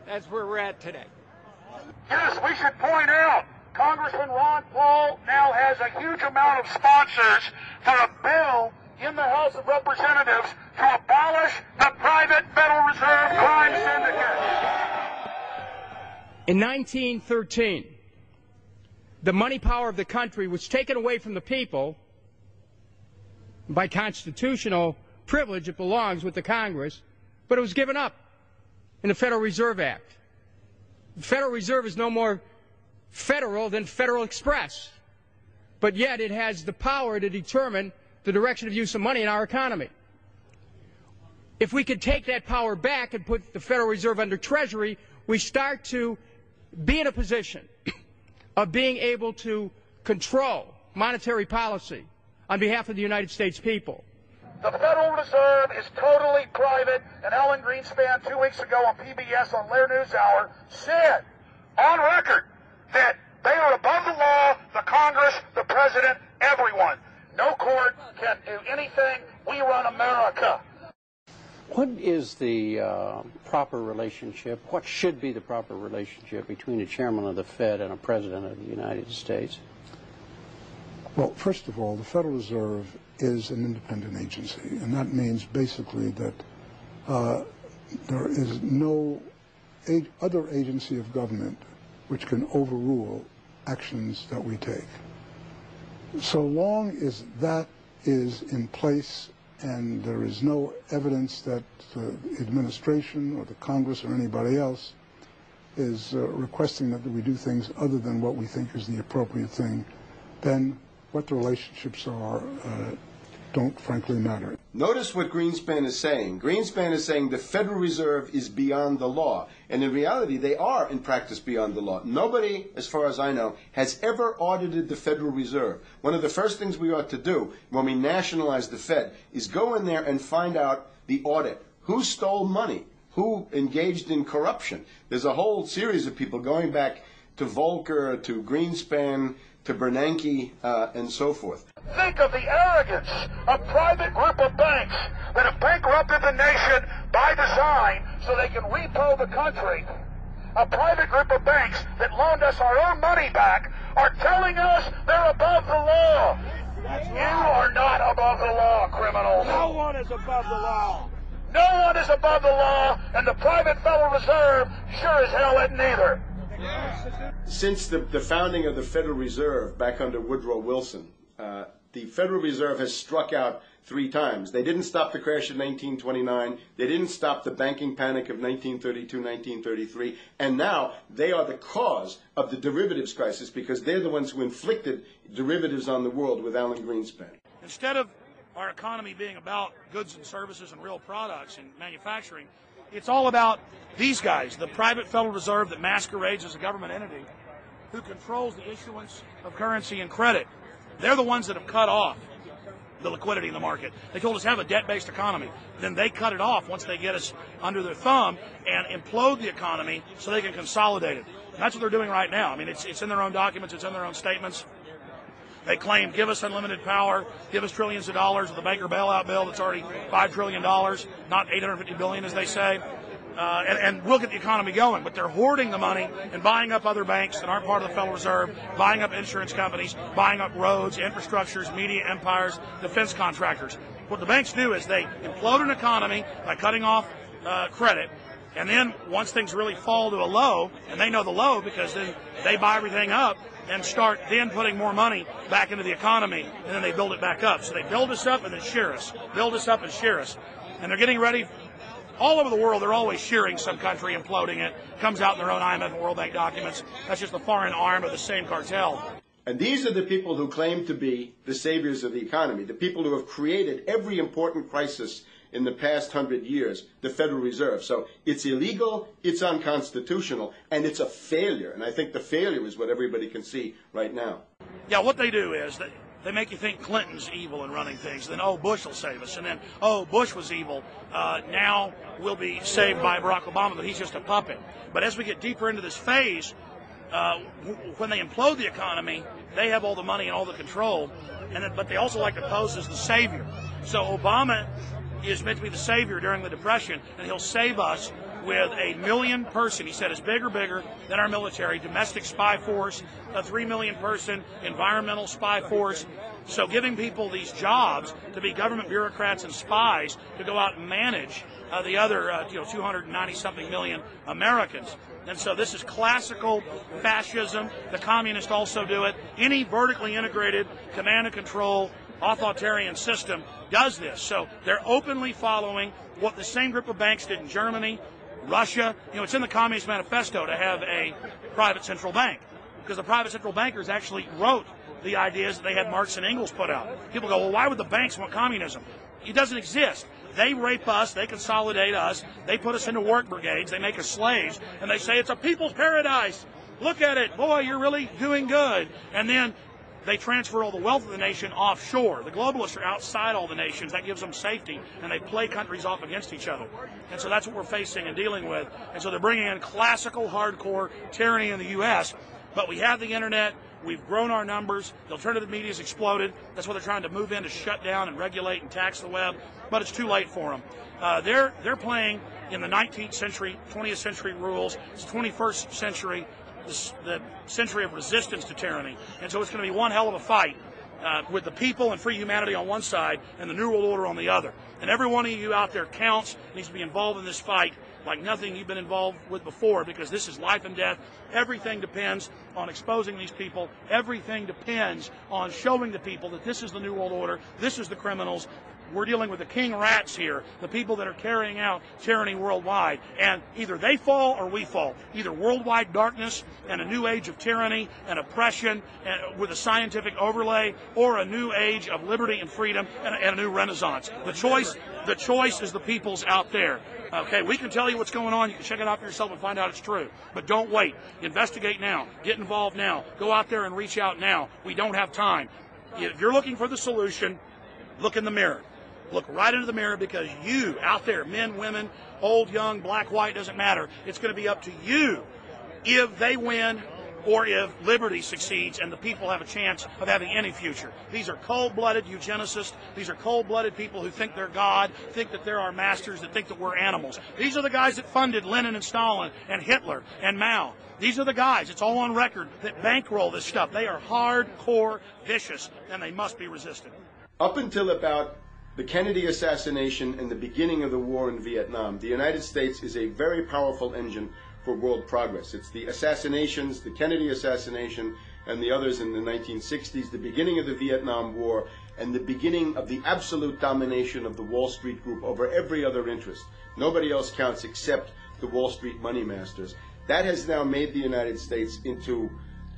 That's where we're at today. Yes, we should point out, Congressman Ron Paul now has a huge amount of sponsors for a bill in the House of Representatives to abolish the private Federal Reserve crime syndicate. In 1913, the money power of the country was taken away from the people. By constitutional privilege, it belongs with the Congress, but it was given up in the Federal Reserve Act. The Federal Reserve is no more federal than Federal Express, but yet it has the power to determine the direction of use of money in our economy. If we could take that power back and put the Federal Reserve under Treasury, we start to be in a position of being able to control monetary policy on behalf of the United States people. The Federal Reserve is totally private, and Alan Greenspan 2 weeks ago on PBS on Lair NewsHour said on record that they are above the law, the Congress, the President, everyone. No court can do anything. We run America. What is the proper relationship, what should be the proper relationship between a chairman of the Fed and a president of the United States? Well, first of all, the Federal Reserve is an independent agency, and that means basically that there is no other agency of government which can overrule actions that we take. So long as that is in place and there is no evidence that the administration or the Congress or anybody else is requesting that we do things other than what we think is the appropriate thing, then what the relationships are don't frankly matter. Notice what Greenspan is saying. Greenspan is saying the Federal Reserve is beyond the law. And in reality, they are in practice beyond the law. Nobody, as far as I know, has ever audited the Federal Reserve. One of the first things we ought to do when we nationalize the Fed is go in there and find out the audit. Who stole money? Who engaged in corruption? There's a whole series of people going back to Volcker, to Greenspan, to Bernanke, and so forth. Think of the arrogance of private group of banks that have bankrupted the nation by design so they can repo the country. A private group of banks that loaned us our own money back are telling us they're above the law. You are not above the law, criminals. No one is above the law. No one is above the law, and the private Federal Reserve sure as hell isn't either. Since the founding of the Federal Reserve back under Woodrow Wilson, the Federal Reserve has struck out 3 times. They didn't stop the crash of 1929. They didn't stop the banking panic of 1932, 1933. And now they are the cause of the derivatives crisis because they're the ones who inflicted derivatives on the world with Alan Greenspan. Instead of our economy being about goods and services and real products and manufacturing, it's all about these guys, the private Federal Reserve that masquerades as a government entity who controls the issuance of currency and credit. They're the ones that have cut off the liquidity in the market. They told us to have a debt-based economy. Then they cut it off once they get us under their thumb and implode the economy so they can consolidate it. And that's what they're doing right now. I mean, it's in their own documents. It's in their own statements. They claim, give us unlimited power, give us trillions of dollars with the Baker bailout bill that's already $5 trillion, not $850 billion as they say. And we'll get the economy going. But they're hoarding the money and buying up other banks that aren't part of the Federal Reserve, buying up insurance companies, buying up roads, infrastructures, media empires, defense contractors. What the banks do is they implode an economy by cutting off credit. And then once things really fall to a low, and they know the low because then they buy everything up and start then putting more money back into the economy, and then they build it back up. So they build us up and then shear us, build us up and shear us. And they're getting ready. All over the world, they're always shearing some country, imploding it. Comes out in their own IMF and World Bank documents. That's just the foreign arm of the same cartel. And these are the people who claim to be the saviors of the economy, the people who have created every important crisis in the past 100 years, the Federal Reserve. So it's illegal, it's unconstitutional, and it's a failure. And I think the failure is what everybody can see right now. Yeah, what they do is they make you think Clinton's evil in running things. Then, oh, Bush will save us. And then, oh, Bush was evil. Now we'll be saved by Barack Obama, but he's just a puppet. But as we get deeper into this phase, when they implode the economy, they have all the money and all the control. But they also like to pose as the savior. So Obama is meant to be the savior during the Depression, and he'll save us with a 1 million person, he said, is bigger than our military, domestic spy force, a 3 million person environmental spy force. So giving people these jobs to be government bureaucrats and spies to go out and manage the other 290-something million Americans. And so this is classical fascism. The communists also do it. Any vertically integrated command and control authoritarian system does this. So they're openly following what the same group of banks did in Germany, Russia. It's in the Communist Manifesto to have a private central bank, because the private central bankers actually wrote the ideas that they had Marx and Engels put out. People go, well, why would the banks want communism? It doesn't exist. They rape us, they consolidate us, they put us into work brigades, they make us slaves, and they say it's a people's paradise. Look at it. Boy, you're really doing good. And then they transfer all the wealth of the nation offshore. The globalists are outside all the nations. That gives them safety, and they play countries off against each other. And so that's what we're facing and dealing with. And so they're bringing in classical, hardcore tyranny in the U.S., but we have the Internet. We've grown our numbers. The alternative media has exploded. That's what they're trying to move in, to shut down and regulate and tax the web. But it's too late for them. They're playing in the 19th century, 20th century rules. It's 21st century, the century of resistance to tyranny. And so it's going to be one hell of a fight with the people and free humanity on one side and the New World Order on the other. And every one of you out there counts, needs to be involved in this fight like nothing you've been involved with before, because this is life and death. Everything depends on exposing these people. Everything depends on showing the people that this is the New World Order, this is the criminals. We're dealing with the king rats here, the people that are carrying out tyranny worldwide. And either they fall or we fall. Either worldwide darkness and a new age of tyranny and oppression and with a scientific overlay, or a new age of liberty and freedom and a new renaissance. The choice is the people's out there. Okay, we can tell you what's going on. You can check it out for yourself and find out it's true. But don't wait. Investigate now. Get involved now. Go out there and reach out now. We don't have time. If you're looking for the solution, look in the mirror. Look right into the mirror, because you out there, men, women, old, young, black, white, doesn't matter. It's going to be up to you if they win or if liberty succeeds and the people have a chance of having any future. These are cold-blooded eugenicists. These are cold-blooded people who think they're God, think that they're our masters, that think that we're animals. These are the guys that funded Lenin and Stalin and Hitler and Mao. These are the guys, it's all on record, that bankroll this stuff. They are hardcore vicious, and they must be resisted. Up until about the Kennedy assassination and the beginning of the war in Vietnam, the United States is a very powerful engine for world progress. It's the assassinations, the Kennedy assassination and the others in the 1960s, the beginning of the Vietnam War, and the beginning of the absolute domination of the Wall Street group over every other interest. Nobody else counts except the Wall Street money masters. That has now made the United States into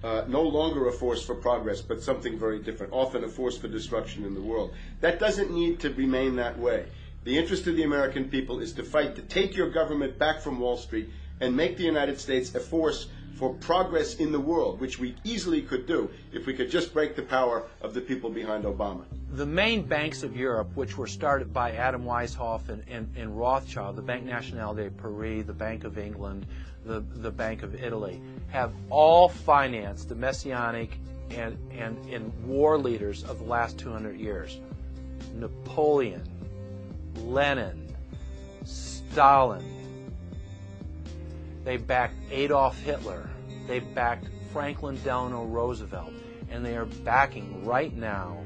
no longer a force for progress, but something very different, often a force for destruction in the world. That doesn't need to remain that way. The interest of the American people is to fight to take your government back from Wall Street and make the United States a force for progress in the world, which we easily could do if we could just break the power of the people behind Obama. The main banks of Europe, which were started by Adam Weishaupt and Rothschild, the Banque Nationale de Paris, the Bank of England, the Bank of Italy, have all financed the messianic and war leaders of the last 200 years. Napoleon, Lenin, Stalin. They backed Adolf Hitler. They backed Franklin Delano Roosevelt. And they are backing right now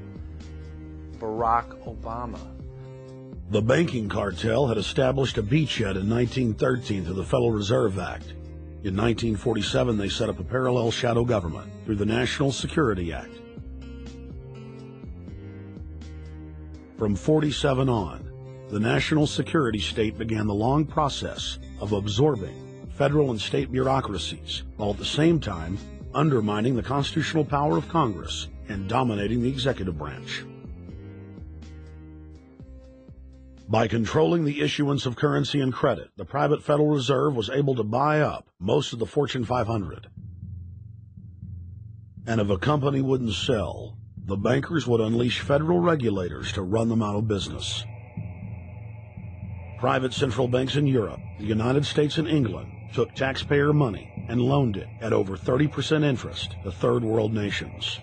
Barack Obama. The banking cartel had established a beachhead in 1913 through the Federal Reserve Act. In 1947, they set up a parallel shadow government through the National Security Act. From 47 on, the national security state began the long process of absorbing federal and state bureaucracies, while at the same time undermining the constitutional power of Congress and dominating the executive branch. By controlling the issuance of currency and credit, the private Federal Reserve was able to buy up most of the Fortune 500. And if a company wouldn't sell, the bankers would unleash federal regulators to run them out of business. Private central banks in Europe, the United States, and England took taxpayer money and loaned it at over 30% interest to third world nations.